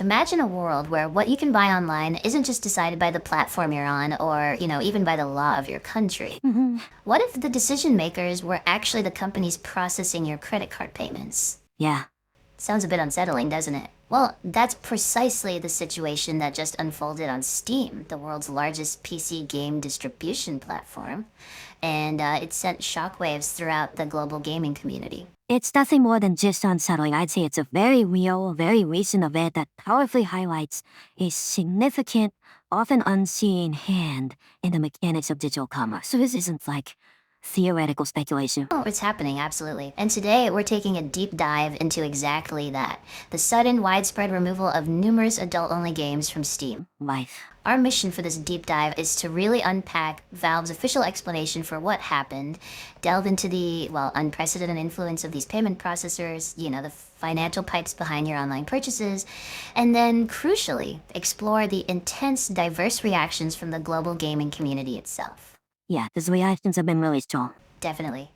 Imagine a world where what you can buy online isn't just decided by the platform you're on or, even by the law of your country. Mhm. What if the decision makers were actually the companies processing your credit card payments? Yeah. Sounds a bit unsettling, doesn't it? Well, that's precisely the situation that just unfolded on Steam, the world's largest PC game distribution platform. And it sent shockwaves throughout the global gaming community. It's nothing more than just unsettling. I'd say it's a very real, very recent event that powerfully highlights a significant, often unseen hand in the mechanics of digital commerce. So this isn't like theoretical speculation. Oh, it's happening, absolutely. And today we're taking a deep dive into exactly that, the sudden, widespread removal of numerous adult-only games from Steam. Life. Our mission for this deep dive is to really unpack Valve's official explanation for what happened, delve into the, unprecedented influence of these payment processors, the financial pipes behind your online purchases, and then, crucially, explore the intense, diverse reactions from the global gaming community itself. Yeah, those reactions have been really strong. Definitely.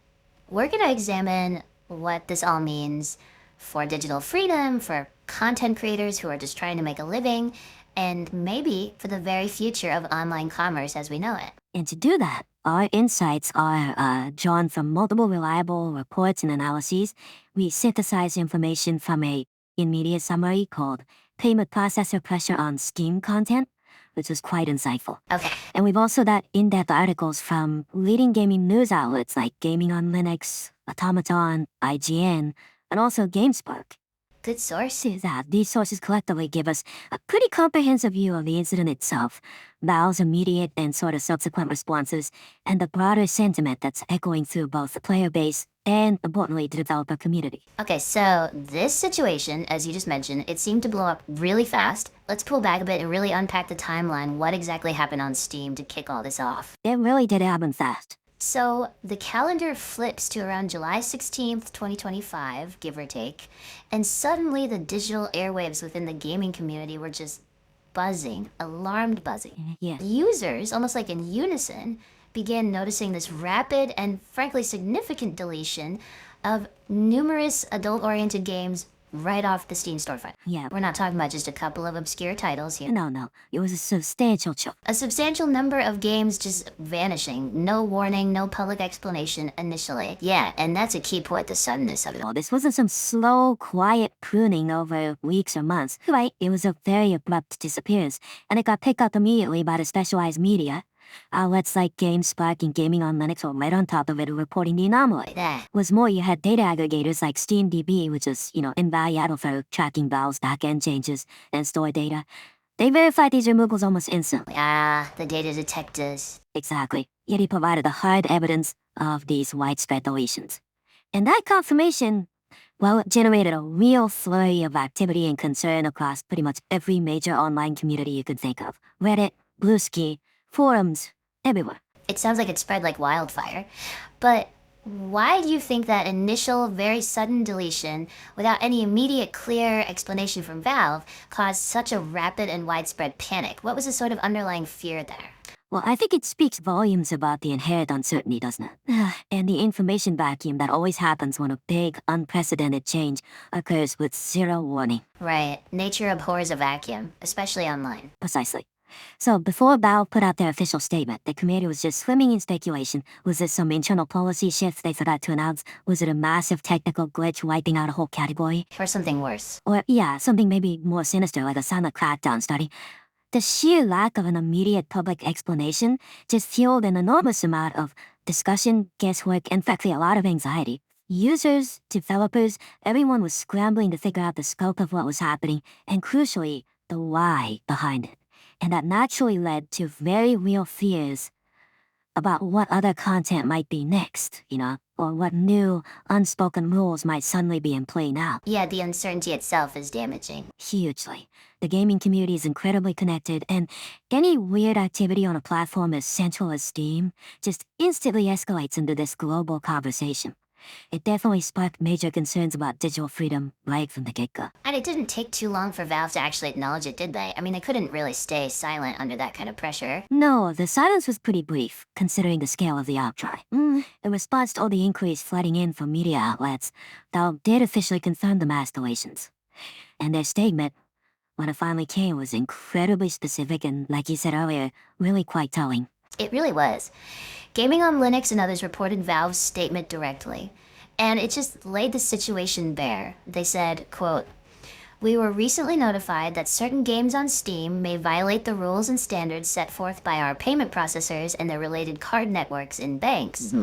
We're going to examine what this all means for digital freedom, for content creators who are just trying to make a living, and maybe for the very future of online commerce as we know it. And to do that, our insights are drawn from multiple reliable reports and analyses. We synthesize information from a immediate summary called Payment Processor Pressure on Steam Content, which was quite insightful. Okay. And we've also got in-depth articles from leading gaming news outlets like Gaming on Linux, Automaton, IGN, and also GameSpark. Good source. See that these sources collectively give us a pretty comprehensive view of the incident itself, Valve's immediate and sort of subsequent responses, and the broader sentiment that's echoing through both the player base and, importantly, the developer community. Okay, so this situation, as you just mentioned, it seemed to blow up really fast. Let's pull back a bit and really unpack the timeline. What exactly happened on Steam to kick all this off? It really did happen fast. So the calendar flips to around July 16th, 2025, give or take, and suddenly the digital airwaves within the gaming community were just buzzing, alarmed buzzing. Yeah. Users, almost like in unison, began noticing this rapid and frankly significant deletion of numerous adult-oriented games right off the Steam storefront. Yeah. We're not talking about just a couple of obscure titles here. No. It was a substantial chunk. A substantial number of games just vanishing. No warning, no public explanation initially. Yeah, and that's a key point, the suddenness of it all. Well, this wasn't some slow, quiet pruning over weeks or months. Right, it was a very abrupt disappearance, and it got picked up immediately by the specialized media. Outlets like GameSpark and Gaming on Linux were right on top of it reporting the anomaly. Yeah. What's more, you had data aggregators like SteamDB, which is, invaluable for tracking Valve's backend changes and store data. They verified these removals almost instantly. Ah, the data detectives. Exactly. Yet he provided the hard evidence of these widespread deletions. And that confirmation, well, it generated a real flurry of activity and concern across pretty much every major online community you could think of. Reddit, Bluesky, forums, everywhere. It sounds like it spread like wildfire. But why do you think that initial, very sudden deletion, without any immediate, clear explanation from Valve, caused such a rapid and widespread panic? What was the sort of underlying fear there? Well, I think it speaks volumes about the inherent uncertainty, doesn't it? And the information vacuum that always happens when a big, unprecedented change occurs with zero warning. Right. Nature abhors a vacuum, especially online. Precisely. So before Valve put out their official statement, the community was just swimming in speculation. Was this some internal policy shift they forgot to announce? Was it a massive technical glitch wiping out a whole category? Or something worse. Or, yeah, something maybe more sinister like a silent crackdown study. The sheer lack of an immediate public explanation just fueled an enormous amount of discussion, guesswork, and frankly a lot of anxiety. Users, developers, everyone was scrambling to figure out the scope of what was happening, and crucially, the why behind it. And that naturally led to very real fears about what other content might be next, or what new, unspoken rules might suddenly be in play now. Yeah, the uncertainty itself is damaging. Hugely. The gaming community is incredibly connected, and any weird activity on a platform as central as Steam just instantly escalates into this global conversation. It definitely sparked major concerns about digital freedom right from the get-go. And it didn't take too long for Valve to actually acknowledge it, did they? I mean, they couldn't really stay silent under that kind of pressure. No, the silence was pretty brief, considering the scale of the outcry. In response to all the inquiries flooding in from media outlets, Valve did officially confirm the mass deletions. And their statement, when it finally came was incredibly specific and, like you said earlier, really quite telling. It really was. Gaming on Linux and others reported Valve's statement directly, and it just laid the situation bare. They said, quote, "We were recently notified that certain games on Steam may violate the rules and standards set forth by our payment processors and their related card networks in banks.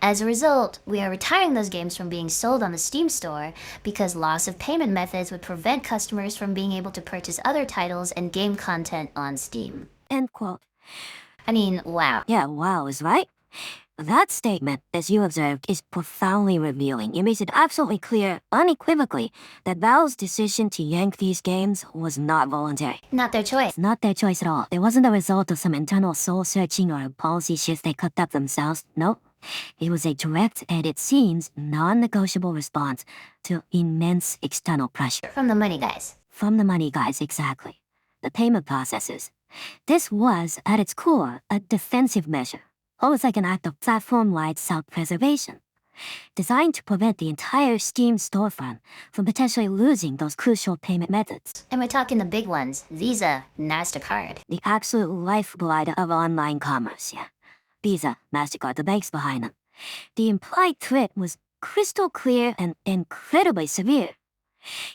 As a result, we are retiring those games from being sold on the Steam store because loss of payment methods would prevent customers from being able to purchase other titles and game content on Steam." End quote. I mean, wow. Yeah, wow is right. That statement, as you observed, is profoundly revealing. It makes it absolutely clear, unequivocally, that Valve's decision to yank these games was not voluntary. Not their choice. Not their choice at all. It wasn't the result of some internal soul-searching or a policy shift they cooked up themselves. Nope. It was a direct and, it seems, non-negotiable response to immense external pressure. From the money guys. From the money guys, exactly. The payment processors. This was, at its core, a defensive measure, almost like an act of platform-wide self-preservation, designed to prevent the entire Steam storefront from potentially losing those crucial payment methods. And we're talking the big ones, Visa, MasterCard. The absolute lifeblood of online commerce, yeah. Visa, MasterCard, the banks behind them. The implied threat was crystal clear and incredibly severe.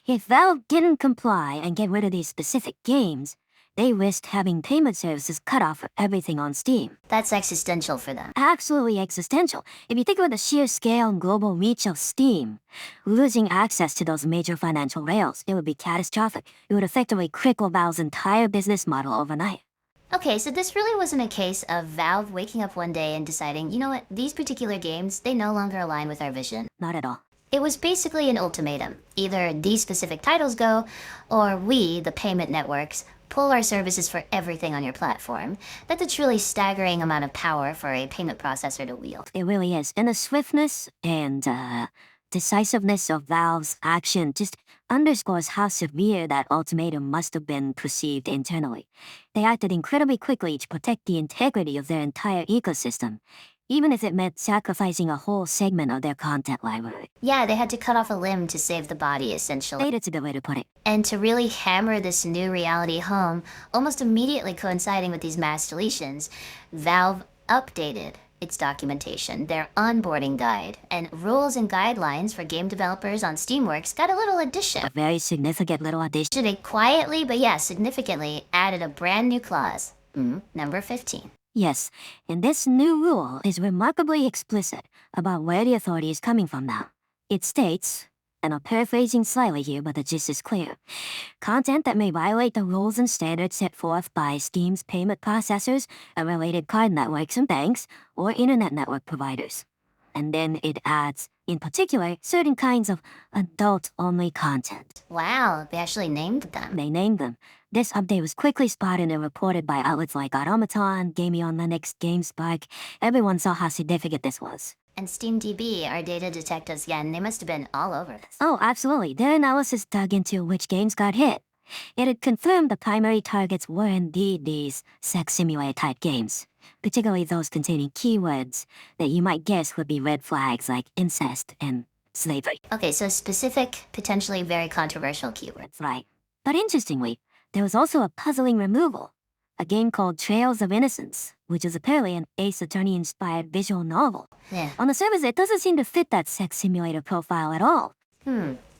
If Valve didn't comply and get rid of these specific games, they risked having payment services cut off for everything on Steam. That's existential for them. Absolutely existential. If you think about the sheer scale and global reach of Steam, losing access to those major financial rails, it would be catastrophic. It would effectively cripple Valve's entire business model overnight. Okay, so this really wasn't a case of Valve waking up one day and deciding, you know what, these particular games, they no longer align with our vision. Not at all. It was basically an ultimatum. Either these specific titles go, or we, the payment networks, pull our services for everything on your platform. That's a truly staggering amount of power for a payment processor to wield. It really is. And the swiftness and decisiveness of Valve's action just underscores how severe that ultimatum must have been perceived internally. They acted incredibly quickly to protect the integrity of their entire ecosystem, even if it meant sacrificing a whole segment of their content library. Yeah, they had to cut off a limb to save the body, essentially. That's a good way to put it. And to really hammer this new reality home, almost immediately coinciding with these mass deletions, Valve updated its documentation, their onboarding guide, and rules and guidelines for game developers on Steamworks got a little addition. A very significant little addition. They quietly, but yeah, significantly added a brand new clause, number 15. Yes, and this new rule is remarkably explicit about where the authority is coming from now. It states, and I'm paraphrasing slightly here, but the gist is clear, content that may violate the rules and standards set forth by Steam's payment processors and related card networks and banks or internet network providers. And then it adds, in particular, certain kinds of adult-only content. Wow, they actually named them. They named them. This update was quickly spotted and reported by outlets like Automaton, Gaming on Linux, GameSpark. Everyone saw how significant this was. And SteamDB, our data detectives, yeah, and they must have been all over this. Oh, absolutely. Their analysis dug into which games got hit. It had confirmed the primary targets were indeed these sex simulator-type games, particularly those containing keywords that you might guess would be red flags like incest and slavery. Okay, so specific, potentially very controversial keywords. Right. But interestingly, there was also a puzzling removal. A game called Trails of Innocence, which is apparently an Ace Attorney-inspired visual novel. Yeah. On the surface, it doesn't seem to fit that sex simulator profile at all.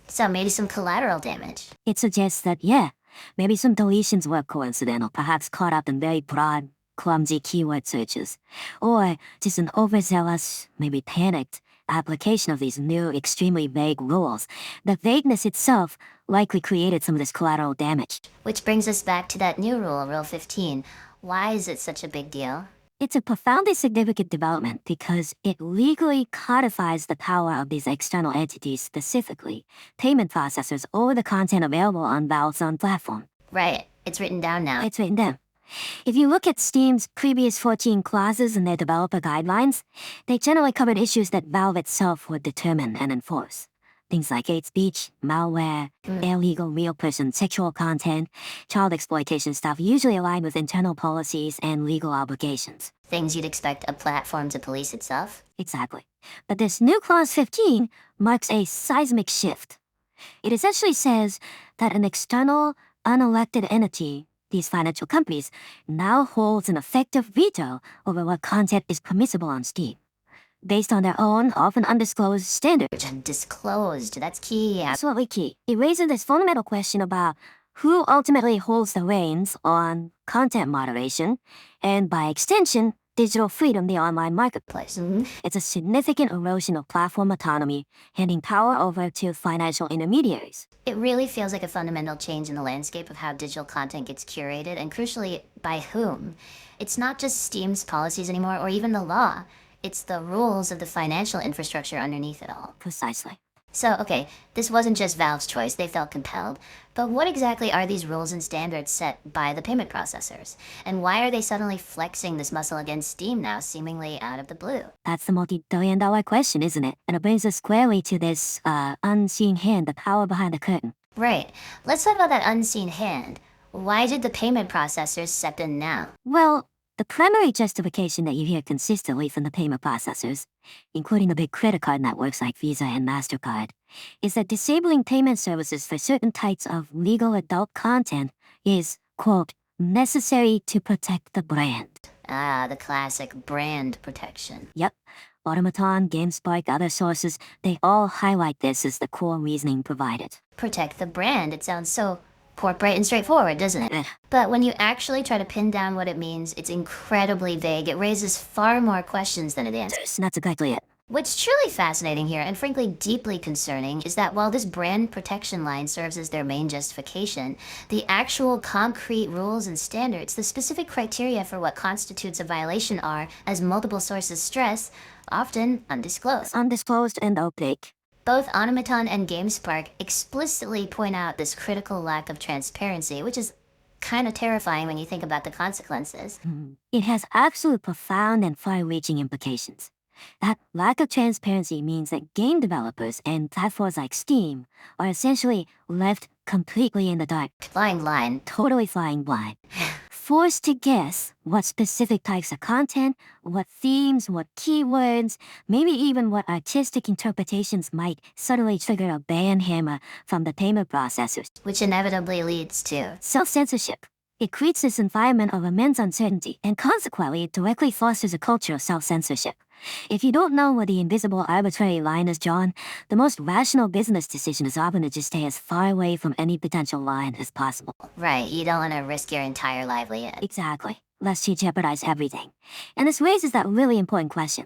So maybe some collateral damage. It suggests that, yeah, maybe some deletions were coincidental, perhaps caught up in very broad, clumsy keyword searches. Or just an overzealous, maybe panicked, application of these new, extremely vague rules. The vagueness itself likely created some of this collateral damage. Which brings us back to that new rule, Rule 15. Why is it such a big deal? It's a profoundly significant development because it legally codifies the power of these external entities, specifically payment processors, over the content available on Valve's own platform. Right, it's written down now. It's written down. If you look at Steam's previous 14 clauses in their developer guidelines, they generally covered issues that Valve itself would determine and enforce. Things like hate speech, malware, illegal real-person sexual content, child exploitation stuff usually aligned with internal policies and legal obligations. Things you'd expect a platform to police itself. Exactly. But this new Clause 15 marks a seismic shift. It essentially says that an external, unelected entity, these financial companies, now holds an effective veto over what content is permissible on Steam, based on their own, often undisclosed standards. Disclosed, that's key. Absolutely key. It raises this fundamental question about who ultimately holds the reins on content moderation, and by extension, digital freedom, the online marketplace. It's a significant erosion of platform autonomy, handing power over to financial intermediaries. It really feels like a fundamental change in the landscape of how digital content gets curated, and crucially, by whom. It's not just Steam's policies anymore, or even the law. It's the rules of the financial infrastructure underneath it all. Precisely. So, okay, this wasn't just Valve's choice, they felt compelled. But what exactly are these rules and standards set by the payment processors? And why are they suddenly flexing this muscle against Steam now, seemingly out of the blue? That's the multi-billion-dollar question, isn't it? And it brings us squarely to this unseen hand, the power behind the curtain. Right. Let's talk about that unseen hand. Why did the payment processors step in now? Well, the primary justification that you hear consistently from the payment processors, including the big credit card networks like Visa and MasterCard, is that disabling payment services for certain types of legal adult content is, quote, necessary to protect the brand. Ah, the classic brand protection. Yep. Automaton, GameSpark, other sources, they all highlight this as the core reasoning provided. Protect the brand. It sounds so corporate and straightforward, doesn't it? But when you actually try to pin down what it means, it's incredibly vague. It raises far more questions than it answers. That's exactly it. What's truly fascinating here, and frankly deeply concerning, is that while this brand protection line serves as their main justification, the actual concrete rules and standards, the specific criteria for what constitutes a violation are, as multiple sources stress, often undisclosed. Undisclosed and opaque. Both Automaton and GameSpark explicitly point out this critical lack of transparency, which is kind of terrifying when you think about the consequences. It has absolute profound and far-reaching implications. That lack of transparency means that game developers and platforms like Steam are essentially left completely in the dark. Flying blind. Totally flying blind. Forced to guess what specific types of content, what themes, what keywords, maybe even what artistic interpretations might suddenly trigger a ban hammer from the payment processors. Which inevitably leads to Self-censorship. It creates this environment of immense uncertainty, and consequently, it directly fosters a culture of self-censorship. If you don't know where the invisible arbitrary line is drawn, the most rational business decision is often to just stay as far away from any potential line as possible. Right, you don't want to risk your entire livelihood. Exactly, lest you jeopardize everything. And this raises that really important question.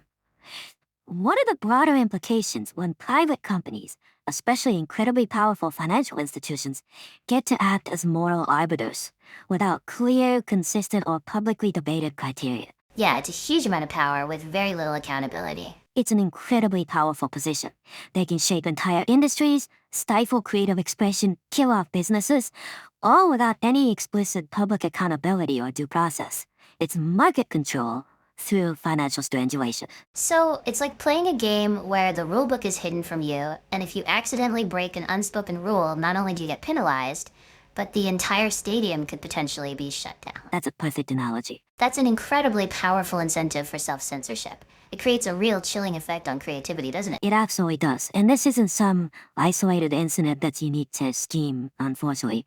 What are the broader implications when private companies, especially incredibly powerful financial institutions, get to act as moral arbiters without clear, consistent, or publicly debated criteria? Yeah, it's a huge amount of power with very little accountability. It's an incredibly powerful position. They can shape entire industries, stifle creative expression, kill off businesses, all without any explicit public accountability or due process. It's market control through financial strangulation. So, it's like playing a game where the rulebook is hidden from you, and if you accidentally break an unspoken rule, not only do you get penalized, but the entire stadium could potentially be shut down. That's a perfect analogy. That's an incredibly powerful incentive for self-censorship. It creates a real chilling effect on creativity, doesn't it? It absolutely does. And this isn't some isolated incident that's unique to Steam, unfortunately.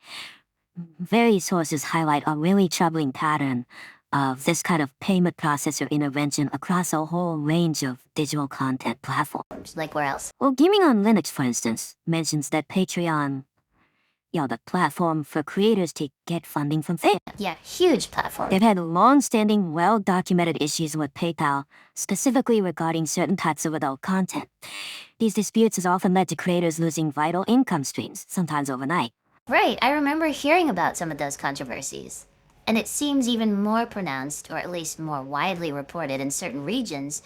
Various sources highlight a really troubling pattern of this kind of payment processor intervention across a whole range of digital content platforms. Like where else? Well, Gaming on Linux, for instance, mentions that Patreon, the platform for creators to get funding from fans. Yeah, huge platform. They've had long-standing, well-documented issues with PayPal, specifically regarding certain types of adult content. These disputes has often led to creators losing vital income streams, sometimes overnight. Right, I remember hearing about some of those controversies. And it seems even more pronounced, or at least more widely reported in certain regions.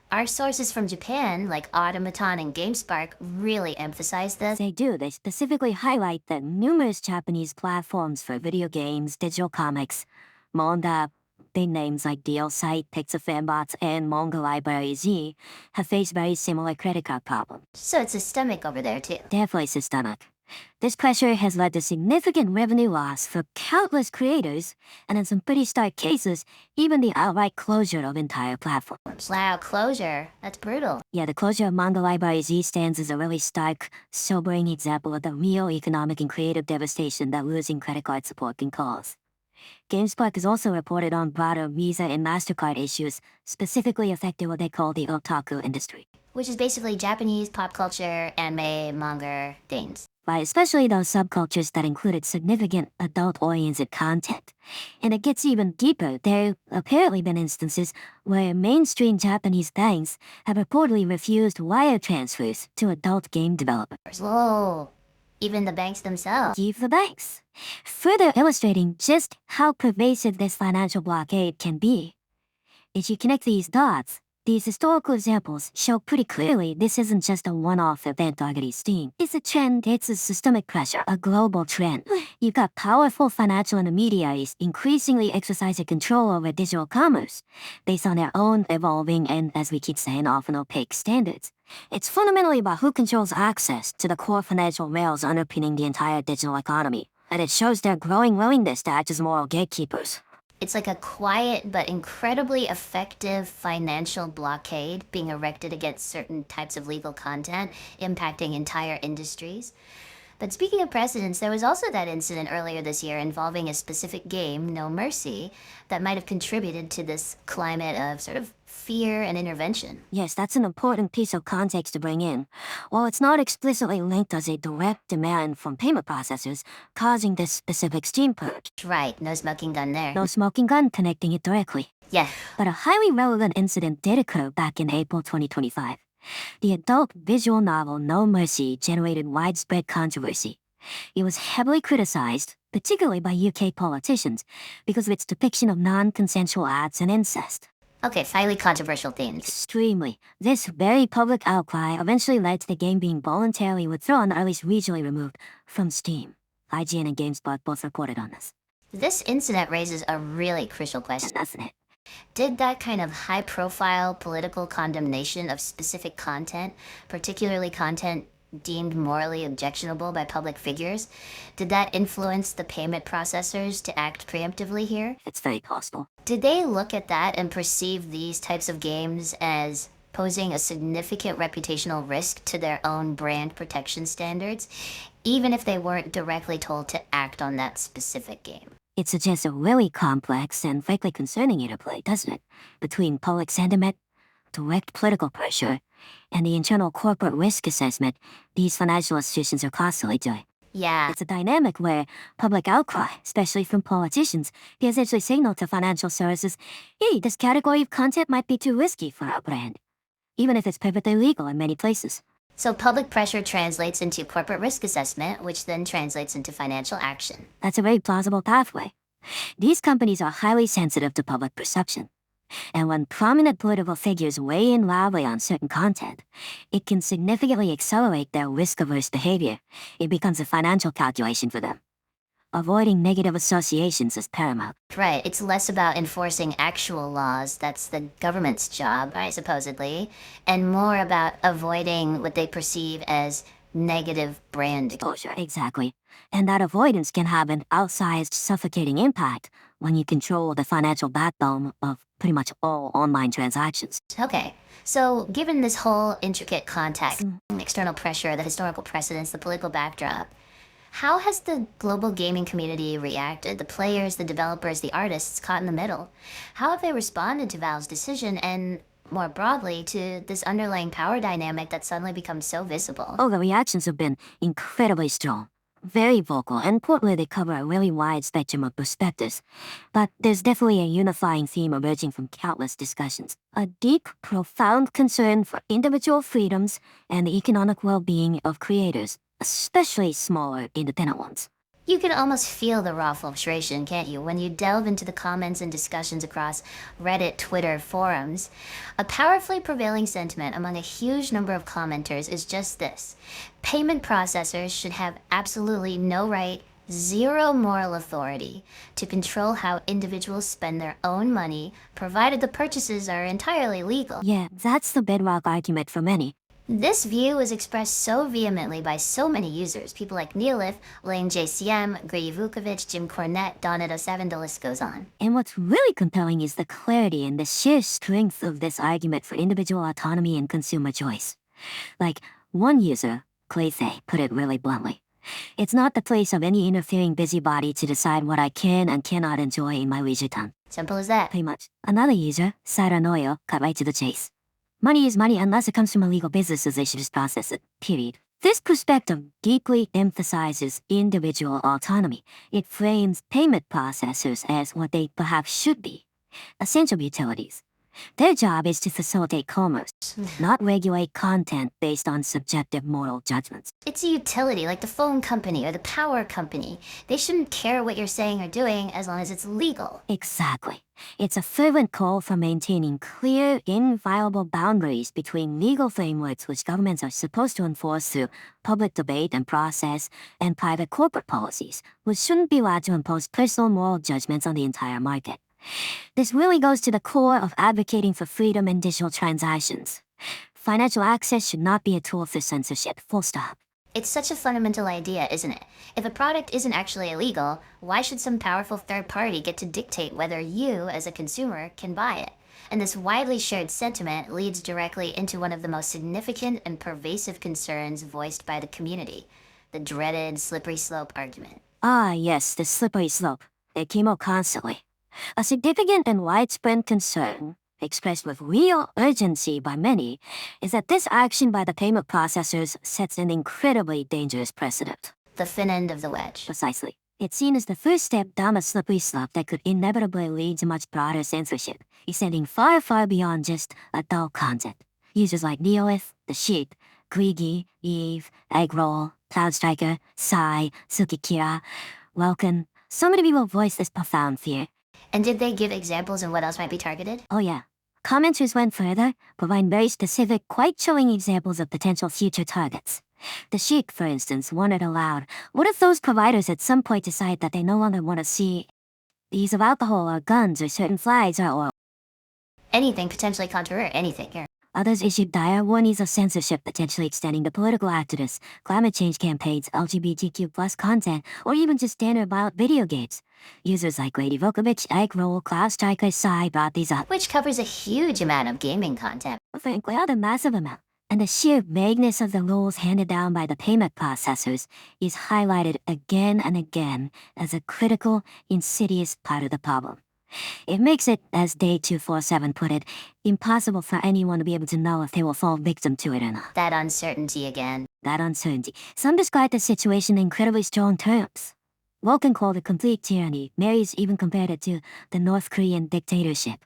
Our sources from Japan, like Automaton and GameSpark, really emphasize this. They do. They specifically highlight that numerous Japanese platforms for video games, digital comics, manga, big names like DLSite, Pixelfanbots, and Manga Library Z have faced very similar credit card problems. So it's systemic over there, too. Definitely systemic. This pressure has led to significant revenue loss for countless creators, and in some pretty stark cases, even the outright closure of entire platforms. Wow, closure. That's brutal. Yeah, the closure of manga library Z stands as a really stark, sobering example of the real economic and creative devastation that losing credit card support can cause. GameSpark has also reported on broader Visa and MasterCard issues, specifically affecting what they call the otaku industry. Which is basically Japanese pop culture, anime, manga things. By especially those subcultures that included significant adult-oriented content. And it gets even deeper. There have apparently been instances where mainstream Japanese banks have reportedly refused wire transfers to adult game developers. Whoa. Even the banks themselves. Leave the banks. Further illustrating just how pervasive this financial blockade can be. If you connect these dots, these historical examples show pretty clearly this isn't just a one-off event targeting Steam. It's a trend, it's a systemic pressure, a global trend. You've got powerful financial intermediaries increasingly exercising control over digital commerce based on their own evolving and, as we keep saying, often opaque standards. It's fundamentally about who controls access to the core financial rails underpinning the entire digital economy, and it shows their growing willingness to act as moral gatekeepers. It's like a quiet but incredibly effective financial blockade being erected against certain types of legal content, impacting entire industries. But speaking of precedents, there was also that incident earlier this year involving a specific game, No Mercy, that might have contributed to this climate of sort of fear and intervention. Yes, that's an important piece of context to bring in. While it's not explicitly linked as a direct demand from payment processors causing this specific Steam purge. Right, no smoking gun there. No smoking gun connecting it directly. Yeah. But a highly relevant incident did occur back in April 2025. The adult visual novel No Mercy generated widespread controversy. It was heavily criticized, particularly by UK politicians, because of its depiction of non-consensual acts and incest. Okay, highly controversial themes. Extremely. This very public outcry eventually led to the game being voluntarily withdrawn, or at least regionally removed, from Steam. IGN and GameSpot both reported on this. This incident raises a really crucial question. Doesn't it? Did that kind of high-profile political condemnation of specific content, particularly content deemed morally objectionable by public figures, did that influence the payment processors to act preemptively here? It's very possible. Did they look at that and perceive these types of games as posing a significant reputational risk to their own brand protection standards, even if they weren't directly told to act on that specific game? It suggests a really complex and frankly concerning interplay, doesn't it? Between public sentiment, direct political pressure, and the internal corporate risk assessment these financial institutions are constantly doing. Yeah. It's a dynamic where public outcry, especially from politicians, can essentially signal to financial services, hey, this category of content might be too risky for our brand, even if it's perfectly legal in many places. So public pressure translates into corporate risk assessment, which then translates into financial action. That's a very plausible pathway. These companies are highly sensitive to public perception. And when prominent political figures weigh in loudly on certain content, it can significantly accelerate their risk-averse behavior. It becomes a financial calculation for them. Avoiding negative associations is paramount. Right, it's less about enforcing actual laws, that's the government's job, right, supposedly, and more about avoiding what they perceive as negative brand exposure. Exactly. And that avoidance can have an outsized, suffocating impact when you control the financial backbone of pretty much all online transactions. Okay, so given this whole intricate context, external pressure, the historical precedents, the political backdrop, how has the global gaming community reacted? The players, the developers, the artists caught in the middle. How have they responded to Valve's decision and, more broadly, to this underlying power dynamic that suddenly becomes so visible? Oh, the reactions have been incredibly strong. Very vocal, and importantly, they cover a really wide spectrum of perspectives. But there's definitely a unifying theme emerging from countless discussions. A deep, profound concern for individual freedoms and the economic well-being of creators, especially smaller, independent ones. You can almost feel the raw frustration, can't you, when you delve into the comments and discussions across Reddit, Twitter, forums. A powerfully prevailing sentiment among a huge number of commenters is just this. Payment processors should have absolutely no right, zero moral authority to control how individuals spend their own money, provided the purchases are entirely legal. Yeah, that's the bedrock argument for many. This view was expressed so vehemently by so many users, people like Neolith, Lane JCM, Grady Vukovic, Jim Cornette, Donut07, the list goes on. And what's really compelling is the clarity and the sheer strength of this argument for individual autonomy and consumer choice. Like, one user, Claythay, put it really bluntly. It's not the place of any interfering busybody to decide what I can and cannot enjoy in my leisure time. Simple as that. Pretty much. Another user, Saranoyo, cut right to the chase. Money is money unless it comes from a legal business, so they should just process it. Period. This perspective deeply emphasizes individual autonomy. It frames payment processors as what they perhaps should be: essential utilities. Their job is to facilitate commerce, not regulate content based on subjective moral judgments. It's a utility, like the phone company or the power company. They shouldn't care what you're saying or doing as long as it's legal. Exactly. It's a fervent call for maintaining clear, inviolable boundaries between legal frameworks which governments are supposed to enforce through public debate and process, and private corporate policies, which shouldn't be allowed to impose personal moral judgments on the entire market. This really goes to the core of advocating for freedom in digital transactions. Financial access should not be a tool for censorship, full stop. It's such a fundamental idea, isn't it? If a product isn't actually illegal, why should some powerful third party get to dictate whether you, as a consumer, can buy it? And this widely shared sentiment leads directly into one of the most significant and pervasive concerns voiced by the community: the dreaded slippery slope argument. Ah, yes, the slippery slope. It came up constantly. A significant and widespread concern, expressed with real urgency by many, is that this action by the payment processors sets an incredibly dangerous precedent. The thin end of the wedge. Precisely. It's seen as the first step down a slippery slope that could inevitably lead to much broader censorship, extending far, far beyond just adult content. Users like Neolith, The Sheep, Grigi, Eve, Eggroll, Cloudstriker, Sai, Tsukikira, Welkin. So many people voice this profound fear. And did they give examples of what else might be targeted? Oh yeah. Commenters went further, providing very specific, quite chilling examples of potential future targets. The Sheik, for instance, wondered aloud, what if those providers at some point decide that they no longer want to see the use of alcohol or guns or certain flags or Anything potentially controversial, anything here. Others issued dire warnings of censorship potentially extending to political activists, climate change campaigns, LGBTQ plus content, or even just standard violent video games. Users like Grady Vukovic, Eggroll, Cloudstriker, Sai brought these up. Which covers a huge amount of gaming content. Frankly, a massive amount. And the sheer vagueness of the rules handed down by the payment processors is highlighted again and again as a critical, insidious part of the problem. It makes it, as Day247 put it, impossible for anyone to be able to know if they will fall victim to it or not. That uncertainty again. That uncertainty. Some describe the situation in incredibly strong terms. Vulcan called it complete tyranny. Mary's even compared it to the North Korean dictatorship.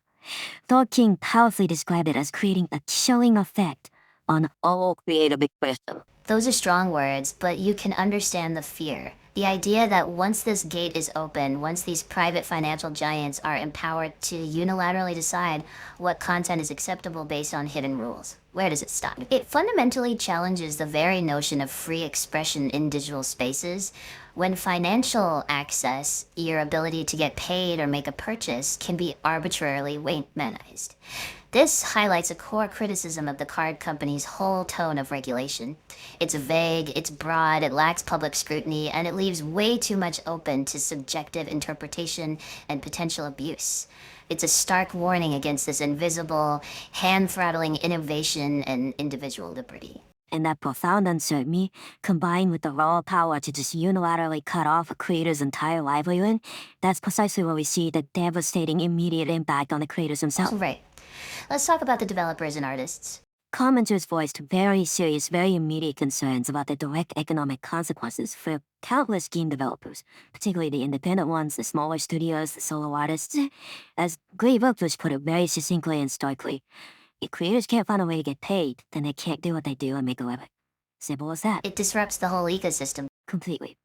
Thor King powerfully described it as creating a chilling effect on all creative expression. Those are strong words, but you can understand the fear. The idea that once this gate is open, once these private financial giants are empowered to unilaterally decide what content is acceptable based on hidden rules, where does it stop? It fundamentally challenges the very notion of free expression in digital spaces, when financial access, your ability to get paid or make a purchase, can be arbitrarily weightmanized. This highlights a core criticism of the card company's whole tone of regulation. It's vague, it's broad, it lacks public scrutiny, and it leaves way too much open to subjective interpretation and potential abuse. It's a stark warning against this invisible, hand-throttling innovation and individual liberty. And that profound uncertainty, combined with the raw power to just unilaterally cut off a creator's entire livelihood, that's precisely where we see the devastating immediate impact on the creators themselves. Right. Let's talk about the developers and artists. Commenters voiced very serious, very immediate concerns about the direct economic consequences for countless game developers, particularly the independent ones, the smaller studios, the solo artists. As Gray Vukovic put it very succinctly and stoically, if creators can't find a way to get paid, then they can't do what they do and make a living. Simple as that. It disrupts the whole ecosystem. Completely.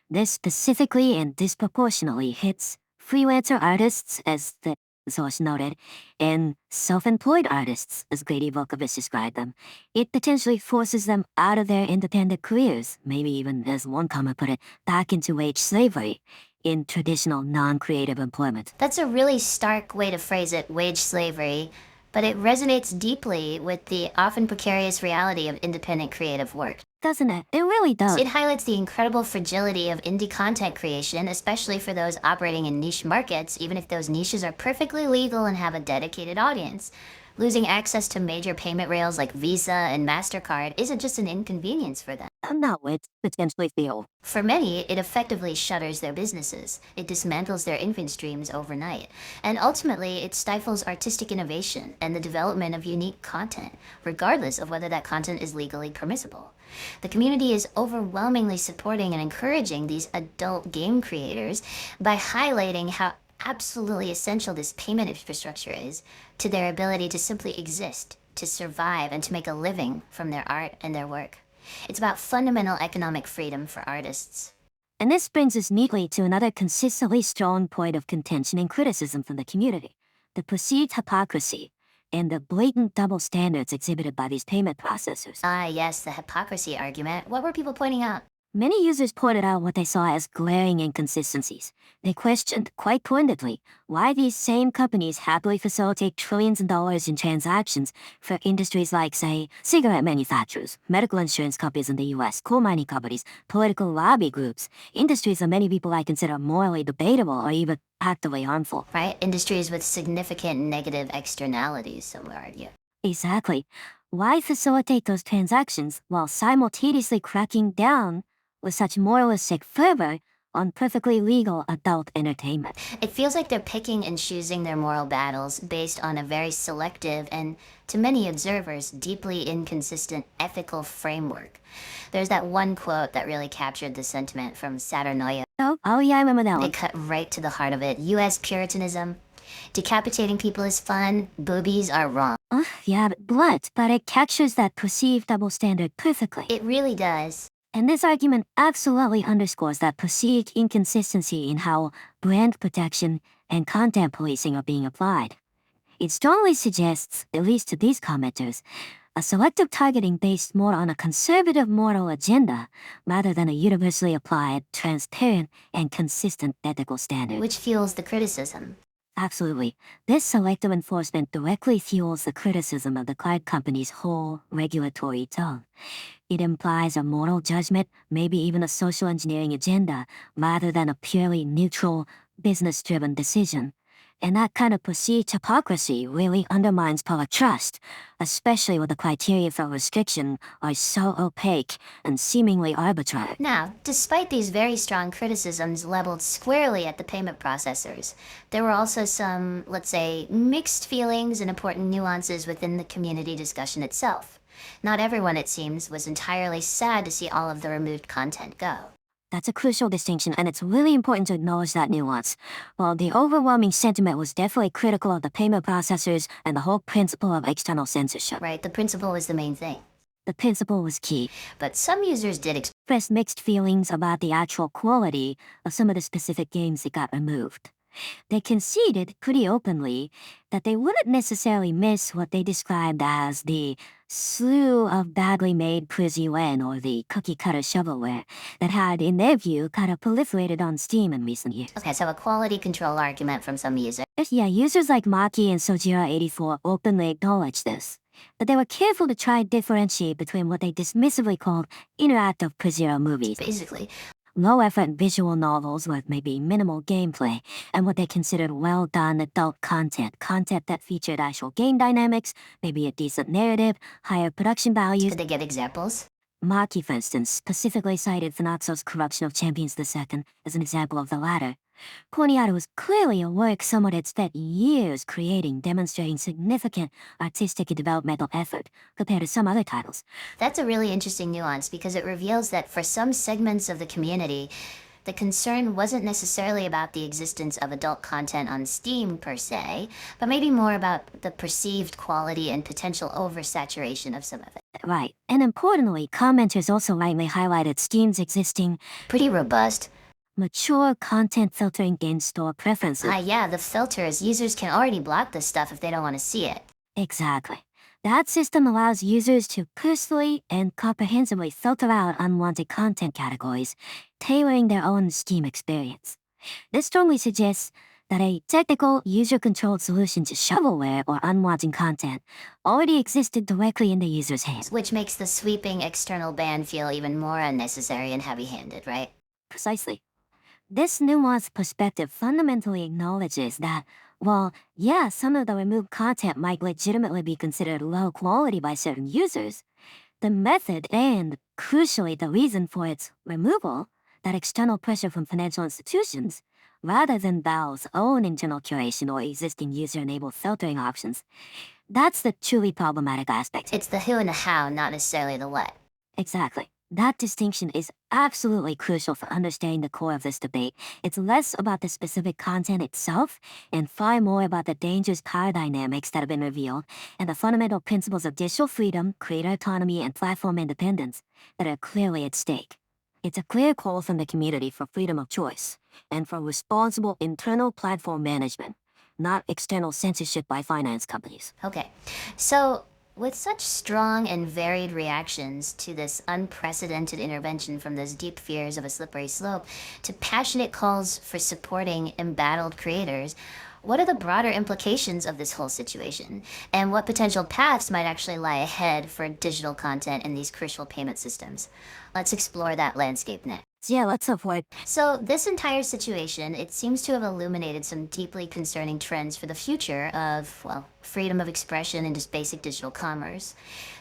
This specifically and disproportionately hits freelancer artists, as the source noted, and self-employed artists, as Grady Vukovic described them. It potentially forces them out of their independent careers, maybe even, as one comment put it, back into wage slavery in traditional non-creative employment. That's a really stark way to phrase it, wage slavery. But it resonates deeply with the often precarious reality of independent creative work. Doesn't it? It really does. It highlights the incredible fragility of indie content creation, especially for those operating in niche markets, even if those niches are perfectly legal and have a dedicated audience. Losing access to major payment rails like Visa and MasterCard isn't just an inconvenience for them. No, it's potentially feel. For many, it effectively shutters their businesses. It dismantles their income streams overnight. And ultimately, it stifles artistic innovation and the development of unique content, regardless of whether that content is legally permissible. The community is overwhelmingly supporting and encouraging these adult game creators by highlighting how absolutely essential this payment infrastructure is to their ability to simply exist, to survive, and to make a living from their art and their work. It's about fundamental economic freedom for artists. And this brings us neatly to another consistently strong point of contention and criticism from the community: the perceived hypocrisy and the blatant double standards exhibited by these payment processors. Ah, yes, the hypocrisy argument. What were people pointing out? Many users pointed out what they saw as glaring inconsistencies. They questioned, quite pointedly, why these same companies happily facilitate trillions of dollars in transactions for industries like, say, cigarette manufacturers, medical insurance companies in the US, coal mining companies, political lobby groups, industries that many people I consider morally debatable or even actively harmful. Right? Industries with significant negative externalities, some would argue. Exactly. Why facilitate those transactions while simultaneously cracking down with such moralistic fervor on perfectly legal adult entertainment? It feels like they're picking and choosing their moral battles based on a very selective and, to many observers, deeply inconsistent ethical framework. There's that one quote that really captured the sentiment from Saturnoia. Oh yeah, I remember that They one. cut right to the heart of it. U.S. Puritanism. Decapitating people is fun. Boobies are wrong. Yeah, but it captures that perceived double standard perfectly. It really does. And this argument absolutely underscores that perceived inconsistency in how brand protection and content policing are being applied. It strongly suggests, at least to these commenters, a selective targeting based more on a conservative moral agenda rather than a universally applied, transparent, and consistent ethical standard. Which fuels the criticism. Absolutely. This selective enforcement directly fuels the criticism of the card company's whole regulatory tone. It implies a moral judgment, maybe even a social engineering agenda, rather than a purely neutral, business-driven decision. And that kind of perceived hypocrisy really undermines public trust, especially when the criteria for restriction are so opaque and seemingly arbitrary. Now, despite these very strong criticisms leveled squarely at the payment processors, there were also some, let's say, mixed feelings and important nuances within the community discussion itself. Not everyone, it seems, was entirely sad to see all of the removed content go. That's a crucial distinction, and it's really important to acknowledge that nuance. While the overwhelming sentiment was definitely critical of the payment processors and the whole principle of external censorship. Right, the principle was the main thing. The principle was key. But some users did Expressed mixed feelings about the actual quality of some of the specific games that got removed. They conceded pretty openly that they wouldn't necessarily miss what they described as the slew of badly made curation or the cookie-cutter shovelware that had, in their view, kind of proliferated on Steam in recent years. Okay, so a quality control argument from some users. Yeah, users like Maki and Sojira84 openly acknowledged this, but they were careful to try to differentiate between what they dismissively called interactive Pre-Zero movies, Basically, low-effort visual novels with maybe minimal gameplay, and what they considered well-done adult content that featured actual game dynamics, maybe a decent narrative, higher production values. could they get examples? Maki, for instance, specifically cited Thanaxo's Corruption of Champions II as an example of the latter, pointing out it was clearly a work someone had spent years creating, demonstrating significant artistic and developmental effort compared to some other titles. That's a really interesting nuance because it reveals that for some segments of the community, the concern wasn't necessarily about the existence of adult content on Steam per se, but maybe more about the perceived quality and potential oversaturation of some of it. Right, and importantly, commenters also rightly highlighted Steam's existing Pretty robust. mature content filtering against store preferences. Yeah, the filters. Users can already block this stuff if they don't want to see it. Exactly. That system allows users to personally and comprehensively filter out unwanted content categories, tailoring their own Steam experience. This strongly suggests that a technical, user-controlled solution to shovelware or unwanted content already existed directly in the user's hands. Which makes the sweeping external ban feel even more unnecessary and heavy-handed, right? Precisely. This nuanced perspective fundamentally acknowledges that, while, yeah, some of the removed content might legitimately be considered low quality by certain users, the method and, crucially, the reason for its removal, that external pressure from financial institutions, rather than Valve's own internal curation or existing user-enabled filtering options, that's the truly problematic aspect. It's the who and the how, not necessarily the what. Exactly. That distinction is absolutely crucial for understanding the core of this debate. It's less about the specific content itself and far more about the dangerous power dynamics that have been revealed and the fundamental principles of digital freedom, creator autonomy, and platform independence that are clearly at stake. It's a clear call from the community for freedom of choice and for responsible internal platform management, not external censorship by finance companies. Okay, so with such strong and varied reactions to this unprecedented intervention, from those deep fears of a slippery slope to passionate calls for supporting embattled creators, what are the broader implications of this whole situation? And what potential paths might actually lie ahead for digital content in these crucial payment systems? Let's explore that landscape next. Yeah, let's avoid. So this entire situation, it seems to have illuminated some deeply concerning trends for the future of, well, freedom of expression and just basic digital commerce.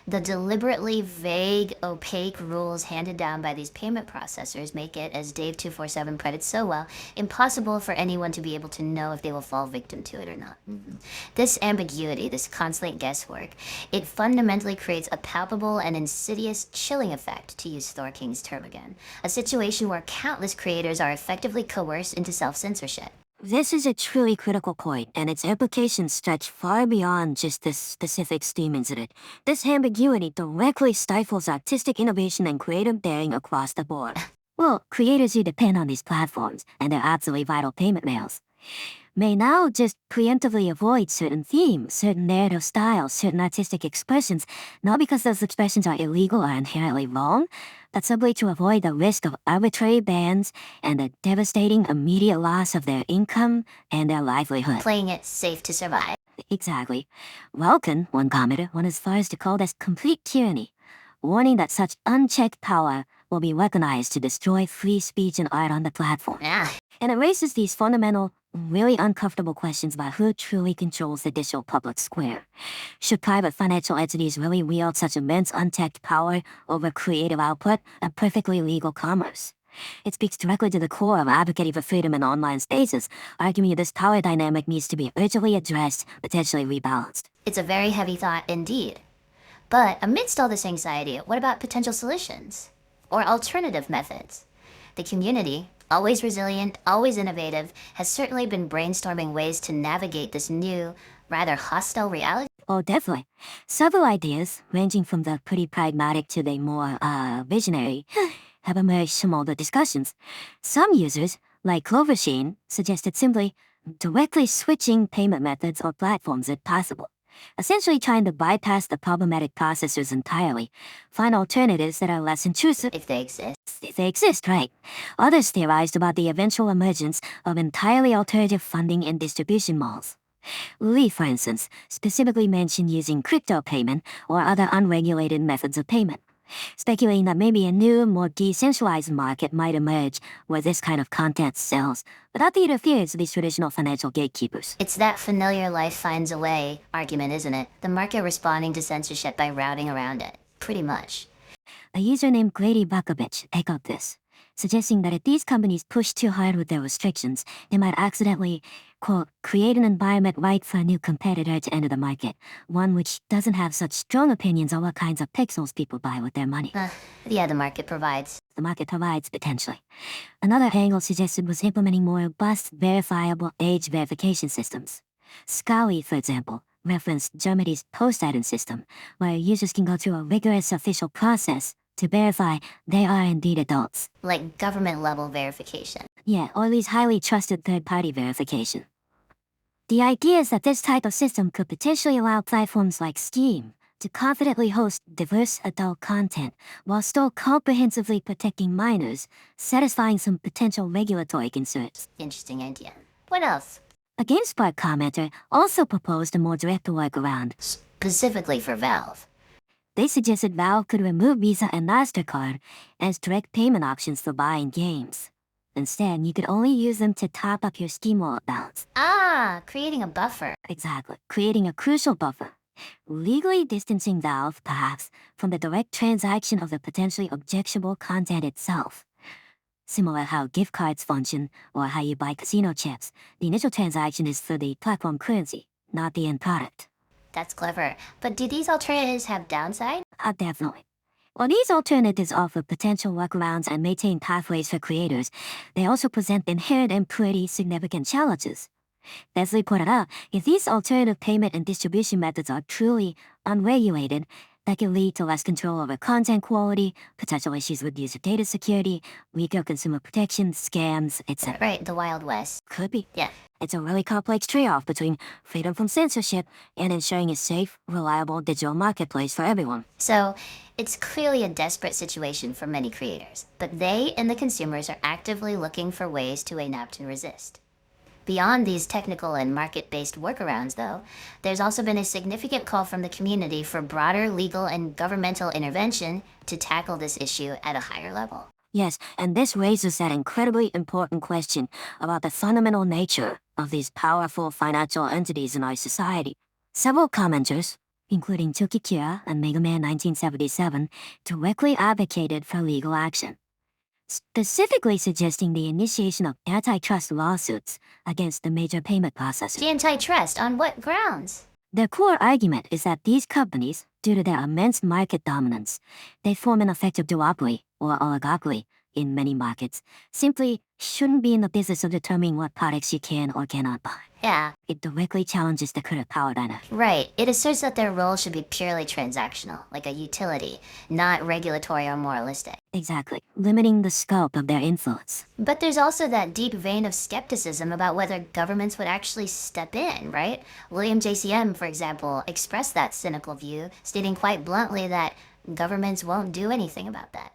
The deliberately vague, opaque rules handed down by these payment processors make it, as Dave247 put it so well, impossible for anyone to be able to know if they will fall victim to it or not. This ambiguity, this constant guesswork, it fundamentally creates a palpable and insidious chilling effect, to use Thor King's term again. A situation where countless creators are effectively coerced into self-censorship. This is a truly critical point, and its implications stretch far beyond just this specific Steam incident. This ambiguity directly stifles artistic innovation and creative daring across the board. Well, creators who depend on these platforms, and their absolutely vital payment rails, may now just preemptively avoid certain themes, certain narrative styles, certain artistic expressions, not because those expressions are illegal or inherently wrong, but simply to avoid the risk of arbitrary bans and the devastating immediate loss of their income and their livelihood. Playing it safe to survive. Exactly. Welkin, one commenter, went as far as to call this complete tyranny, warning that such unchecked power will be weaponized to destroy free speech and art on the platform. Ah, And it raises these fundamental, really uncomfortable questions about who truly controls the digital public square. Should private financial entities really wield such immense unchecked power over creative output and perfectly legal commerce? It speaks directly to the core of advocating for freedom in online spaces, arguing that this power dynamic needs to be urgently addressed, potentially rebalanced. it's a very heavy thought indeed. But amidst all this anxiety, what about potential solutions? Or alternative methods? The community, always resilient, always innovative, has certainly been brainstorming ways to navigate this new, rather hostile reality. Oh, definitely. Several ideas, ranging from the pretty pragmatic to the more, visionary, have emerged from all the discussions. Some users, like Cloversheen, suggested simply directly switching payment methods or platforms if possible, essentially trying to bypass the problematic processors entirely, find alternatives that are less intrusive. If they exist. If they exist, right? Others theorized about the eventual emergence of entirely alternative funding and distribution models. Lee, for instance, specifically mentioned using crypto payment or other unregulated methods of payment, speculating that maybe a new, more decentralized market might emerge where this kind of content sells without the interference of these traditional financial gatekeepers. It's that familiar life finds a way argument, isn't it? The market responding to censorship by routing around it. Pretty much. A user named Grady Bakovich echoed this, suggesting that if these companies push too hard with their restrictions, they might accidentally, quote, create an environment ripe for a new competitor to enter the market, one which doesn't have such strong opinions on what kinds of pixels people buy with their money. Yeah, the market provides. The market provides, potentially. Another angle suggested was implementing more robust, verifiable age verification systems. Scully, for example, referenced Germany's post-item system, where users can go through a rigorous official process to verify they are indeed adults. Like government-level verification. Yeah, or at least highly trusted third-party verification. The idea is that this type of system could potentially allow platforms like Steam to confidently host diverse adult content while still comprehensively protecting minors, satisfying some potential regulatory concerns. Interesting idea. What else? A GameSpot commenter also proposed a more direct workaround. Specifically for Valve. They suggested Valve could remove Visa and MasterCard as direct payment options for buying games. Instead, you could only use them to top up your Steam wallet balance. Ah, creating a buffer. Exactly, creating a crucial buffer. Legally distancing Valve, perhaps, from the direct transaction of the potentially objectionable content itself. Similar how gift cards function, or how you buy casino chips, the initial transaction is for the platform currency, not the end product. That's clever. But do these alternatives have downside? Definitely. While these alternatives offer potential workarounds and maintain pathways for creators, they also present inherent and pretty significant challenges. Leslie pointed out, if these alternative payment and distribution methods are truly unregulated, that can lead to less control over content quality, potential issues with user data security, weaker consumer protection, scams, etc. Right, the Wild West. Could be. Yeah. It's a really complex trade-off between freedom from censorship and ensuring a safe, reliable digital marketplace for everyone. So, it's clearly a desperate situation for many creators, but they and the consumers are actively looking for ways to enact and resist. Beyond these technical and market-based workarounds, though, there's also been a significant call from the community for broader legal and governmental intervention to tackle this issue at a higher level. Yes, and this raises that incredibly important question about the fundamental nature of these powerful financial entities in our society. Several commenters, including Tukikira and Megaman 1977, directly advocated for legal action, specifically suggesting the initiation of antitrust lawsuits against the major payment processors. Antitrust on what grounds? Their core argument is that these companies, due to their immense market dominance, they form an effective duopoly, or oligopoly, in many markets, simply shouldn't be in the business of determining what products you can or cannot buy. Yeah, It directly challenges the current power dynamic. right. It asserts that their role should be purely transactional, like a utility, not regulatory or moralistic. Exactly, limiting the scope of their influence. But there's also that deep vein of skepticism about whether governments would actually step in, right? William JCM, for example, expressed that cynical view, stating quite bluntly that governments won't do anything about that.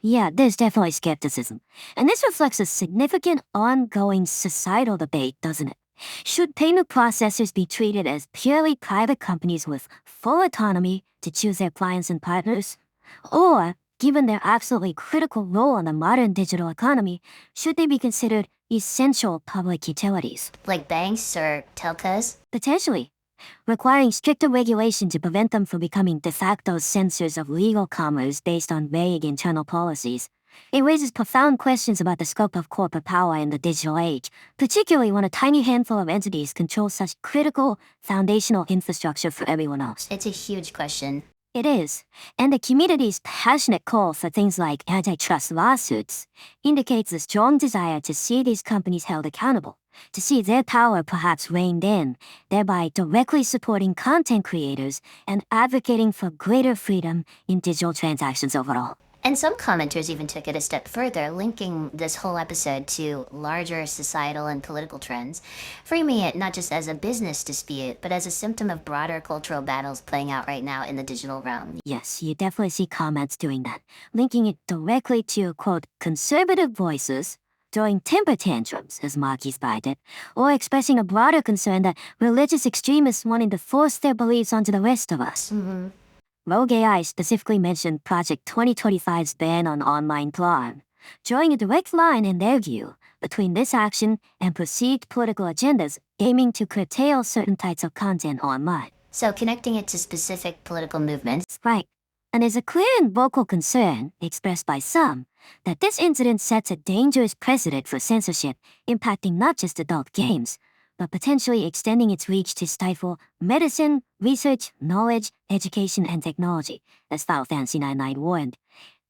Yeah, there's definitely skepticism. And this reflects a significant ongoing societal debate, doesn't it? Should payment processors be treated as purely private companies with full autonomy to choose their clients and partners? Or, given their absolutely critical role in the modern digital economy, should they be considered essential public utilities? Like banks or telcos? Potentially, requiring stricter regulation to prevent them from becoming de facto censors of legal commerce based on vague internal policies. It raises profound questions about the scope of corporate power in the digital age, particularly when a tiny handful of entities control such critical, foundational infrastructure for everyone else. It's a huge question. It is, and the community's passionate call for things like antitrust lawsuits indicates a strong desire to see these companies held accountable, to see their power perhaps reined in, thereby directly supporting content creators and advocating for greater freedom in digital transactions overall. And some commenters even took it a step further, linking this whole episode to larger societal and political trends, framing it not just as a business dispute, but as a symptom of broader cultural battles playing out right now in the digital realm. Yes, you definitely see comments doing that, linking it directly to, quote, conservative voices throwing temper tantrums, as Marky's put it, or expressing a broader concern that religious extremists wanting to force their beliefs onto the rest of us. Mm-hmm. Rogue AI specifically mentioned Project 2025's ban on online porn, drawing a direct line, in their view, between this action and perceived political agendas aiming to curtail certain types of content online. So connecting it to specific political movements. Right. And there's a clear and vocal concern, expressed by some, that this incident sets a dangerous precedent for censorship, impacting not just adult games, but potentially extending its reach to stifle medicine, research, knowledge, education, and technology, as Final Fantasy IX warned.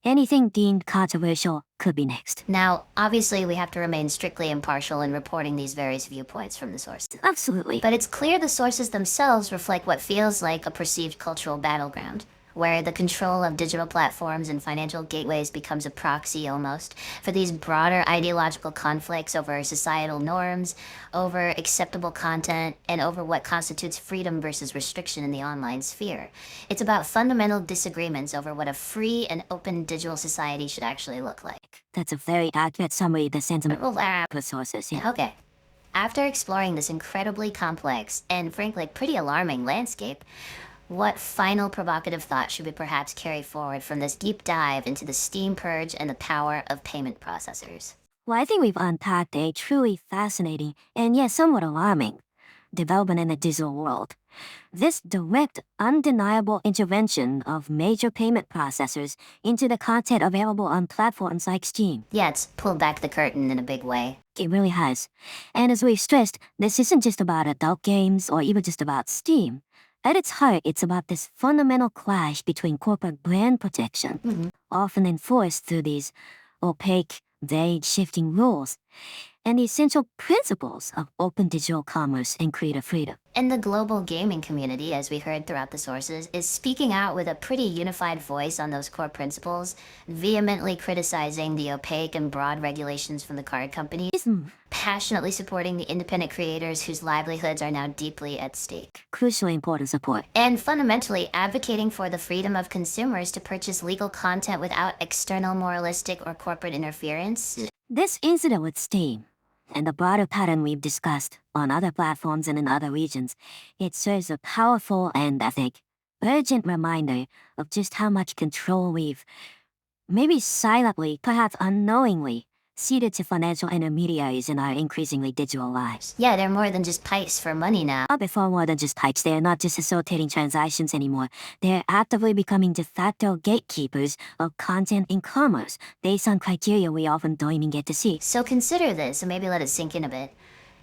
Anything deemed controversial could be next. Now, obviously, we have to remain strictly impartial in reporting these various viewpoints from the sources. Absolutely. But it's clear the sources themselves reflect what feels like a perceived cultural battleground, where the control of digital platforms and financial gateways becomes a proxy almost for these broader ideological conflicts over societal norms, over acceptable content, and over what constitutes freedom versus restriction in the online sphere. It's about fundamental disagreements over what a free and open digital society should actually look like. That's a very accurate summary of the sentiment Well, of the sources, yeah. okay. After exploring this incredibly complex and frankly pretty alarming landscape, what final provocative thought should we perhaps carry forward from this deep dive into the Steam purge and the power of payment processors? Well, I think we've unpacked a truly fascinating and yet somewhat alarming development in the digital world. This direct, undeniable intervention of major payment processors into the content available on platforms like Steam. Yeah, it's pulled back the curtain in a big way. It really has. And as we've stressed, this isn't just about adult games or even just about Steam. At its heart, it's about this fundamental clash between corporate brand protection, often enforced through these opaque, vague, shifting rules, and the essential principles of open digital commerce and creative freedom. And the global gaming community, as we heard throughout the sources, is speaking out with a pretty unified voice on those core principles, vehemently criticizing the opaque and broad regulations from the card companies, passionately supporting the independent creators whose livelihoods are now deeply at stake, Crucially important support. and fundamentally advocating for the freedom of consumers to purchase legal content without external moralistic or corporate interference. This incident with Steam, and the broader pattern we've discussed on other platforms and in other regions, it serves a powerful and, I think, urgent reminder of just how much control we've, maybe silently, perhaps unknowingly, ceded to financial intermediaries in our increasingly digital lives. Yeah, they're more than just pipes for money now. But far more than just pipes, they're not just facilitating transactions anymore. They're actively becoming de facto gatekeepers of content in commerce, based on criteria we often don't even get to see. So consider this, and maybe let it sink in a bit.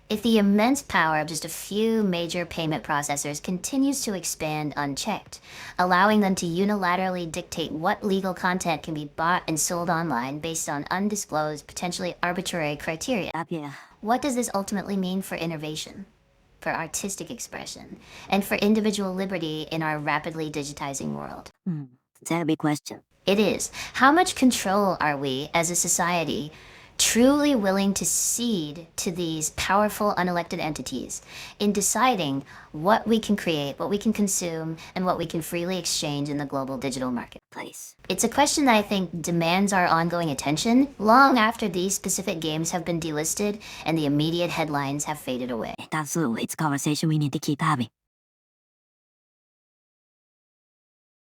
If the immense power of just a few major payment processors continues to expand unchecked, allowing them to unilaterally dictate what legal content can be bought and sold online based on undisclosed, potentially arbitrary criteria, Yeah. what does this ultimately mean for innovation, for artistic expression, and for individual liberty in our rapidly digitizing world? That's a big question. It is. How much control are we, as a society, truly willing to cede to these powerful unelected entities in deciding what we can create, what we can consume, and what we can freely exchange in the global digital marketplace? It's a question that I think demands our ongoing attention long after these specific games have been delisted and the immediate headlines have faded away. Absolutely, it's a conversation we need to keep having.